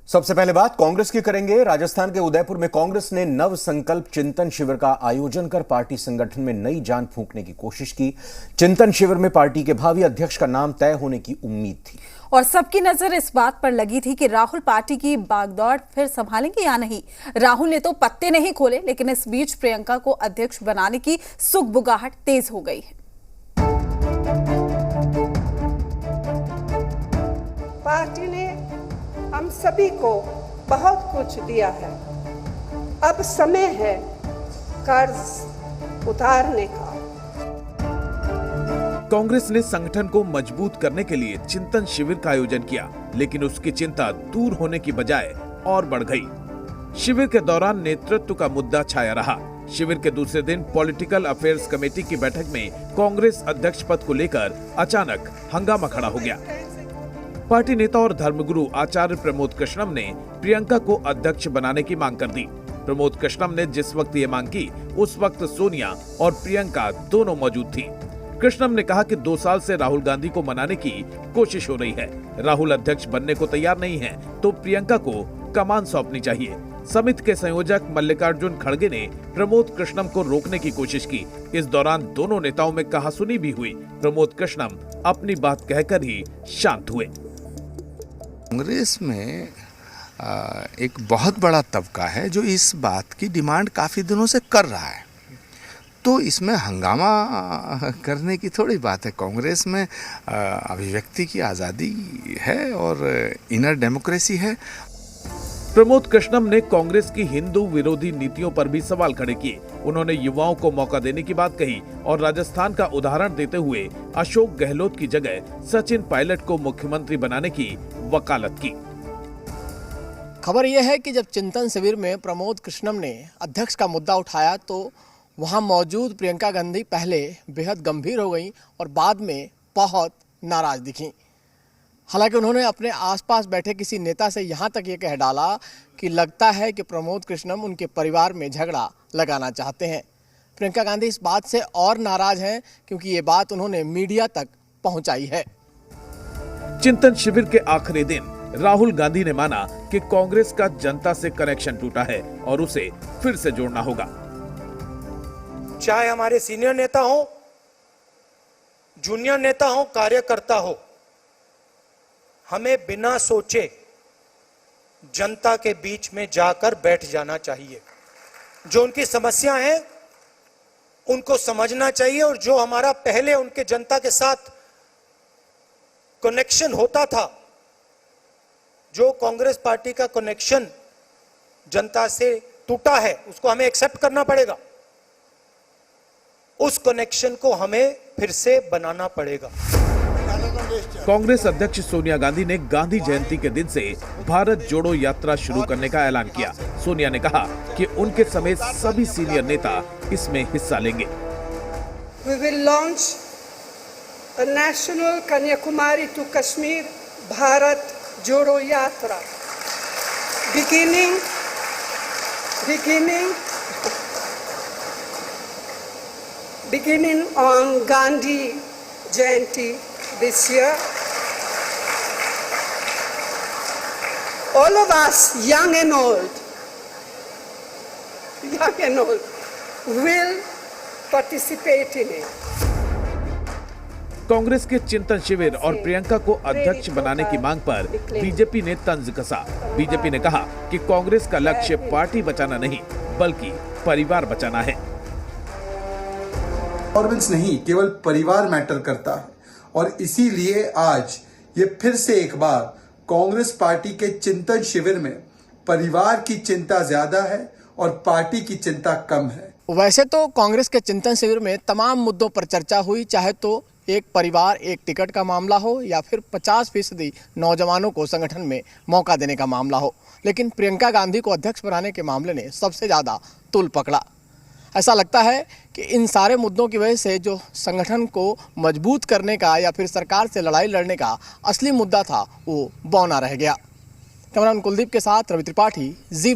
सबसे पहले बात कांग्रेस की करेंगे। राजस्थान के उदयपुर में कांग्रेस ने नव संकल्प चिंतन शिविर का आयोजन कर पार्टी संगठन में नई जान फूंकने की कोशिश की। चिंतन शिविर में पार्टी के भावी अध्यक्ष का नाम तय होने की उम्मीद थी और सबकी नजर इस बात पर लगी थी कि राहुल पार्टी की बागडोर फिर संभालेंगे या नहीं। राहुल ने तो पत्ते नहीं खोले, लेकिन इस बीच प्रियंका को अध्यक्ष बनाने की सुगबुगाहट तेज हो गई है। पार्टी ने हम सभी को बहुत कुछ दिया है। अब समय है कर्ज उतारने का। कांग्रेस ने संगठन को मजबूत करने के लिए चिंतन शिविर का आयोजन किया, लेकिन उसकी चिंता दूर होने की बजाय और बढ़ गई। शिविर के दौरान नेतृत्व का मुद्दा छाया रहा। शिविर के दूसरे दिन पॉलिटिकल अफेयर्स कमेटी की बैठक में कांग्रेस अध्यक्ष पद को लेकर अचानक हंगामा खड़ा हो गया। पार्टी नेता और धर्मगुरु आचार्य प्रमोद कृष्णम ने प्रियंका को अध्यक्ष बनाने की मांग कर दी। प्रमोद कृष्णम ने जिस वक्त ये मांग की, उस वक्त सोनिया और प्रियंका दोनों मौजूद थी। कृष्णम ने कहा कि 2 साल से राहुल गांधी को मनाने की कोशिश हो रही है। राहुल अध्यक्ष बनने को तैयार नहीं है, तो प्रियंका को कमान सौंपनी चाहिए। समिति के संयोजक मल्लिकार्जुन खड़गे ने प्रमोद कृष्णम को रोकने की कोशिश की। इस दौरान दोनों नेताओं में कहासुनी भी हुई। प्रमोद कृष्णम अपनी बात कहकर ही शांत हुए। कांग्रेस में एक बहुत बड़ा तबका है जो इस बात की डिमांड काफ़ी दिनों से कर रहा है, तो इसमें हंगामा करने की थोड़ी बात है। कांग्रेस में अभिव्यक्ति की आज़ादी है और इनर डेमोक्रेसी है। प्रमोद कृष्णम ने कांग्रेस की हिंदू विरोधी नीतियों पर भी सवाल खड़े किए। उन्होंने युवाओं को मौका देने की बात कही और राजस्थान का उदाहरण देते हुए अशोक गहलोत की जगह सचिन पायलट को मुख्यमंत्री बनाने की वकालत की। खबर यह है कि जब चिंतन शिविर में प्रमोद कृष्णम ने अध्यक्ष का मुद्दा उठाया तो वहां मौजूद प्रियंका गांधी पहले बेहद गंभीर हो गई और बाद में बहुत नाराज दिखीं। हालांकि उन्होंने अपने आसपास बैठे किसी नेता से यहां तक ये कह डाला कि लगता है कि प्रमोद कृष्णम उनके परिवार में झगड़ा लगाना चाहते हैं। प्रियंका गांधी इस बात से और नाराज हैं क्योंकि ये बात उन्होंने मीडिया तक पहुंचाई है। चिंतन शिविर के आखिरी दिन राहुल गांधी ने माना कि कांग्रेस का जनता से कनेक्शन टूटा है और उसे फिर से जोड़ना होगा। चाहे हमारे सीनियर नेता हो, जूनियर नेता हो, कार्यकर्ता हो, हमें बिना सोचे जनता के बीच में जाकर बैठ जाना चाहिए। जो उनकी समस्या है उनको समझना चाहिए और जो हमारा पहले उनके जनता के साथ कनेक्शन होता था, जो कांग्रेस पार्टी का कनेक्शन जनता से टूटा है, उसको हमें एक्सेप्ट करना पड़ेगा। उस कनेक्शन को हमें फिर से बनाना पड़ेगा। कांग्रेस अध्यक्ष सोनिया गांधी ने गांधी जयंती के दिन से भारत जोड़ो यात्रा शुरू करने का ऐलान किया। सोनिया ने कहा कि उनके समेत सभी सीनियर नेता इसमें हिस्सा लेंगे। We will launch a national Kanyakumari to Kashmir Bharat Jodo Yatra beginning on Gandhi Jayanti this year. All of us, young and old, will participate in it. Congress के चिंतन शिविर और प्रियंका को अध्यक्ष बनाने की मांग पर बीजेपी ने तंज कसा। बीजेपी ने कहा कि कांग्रेस का लक्ष्य पार्टी बचाना नहीं, बल्कि परिवार बचाना है। परफॉर्मेंस नहीं, केवल परिवार मैटर करता है और इसीलिए आज ये फिर से एक बार कांग्रेस पार्टी के चिंतन शिविर में परिवार की चिंता ज्यादा है और पार्टी की चिंता कम है। वैसे तो कांग्रेस के चिंतन शिविर में तमाम मुद्दों पर चर्चा हुई, चाहे तो एक परिवार एक टिकट का मामला हो या फिर 50% नौजवानों को संगठन में मौका देने का मामला हो, लेकिन प्रियंका गांधी को अध्यक्ष बनाने के मामले ने सबसे ज़्यादा तूल पकड़ा। ऐसा लगता है कि इन सारे मुद्दों की वजह से जो संगठन को मजबूत करने का या फिर सरकार से लड़ाई लड़ने का असली मुद्दा था, वो बौना रह गया। कैमरामैन कुलदीप के साथ रवि त्रिपाठी, जी मीडिया।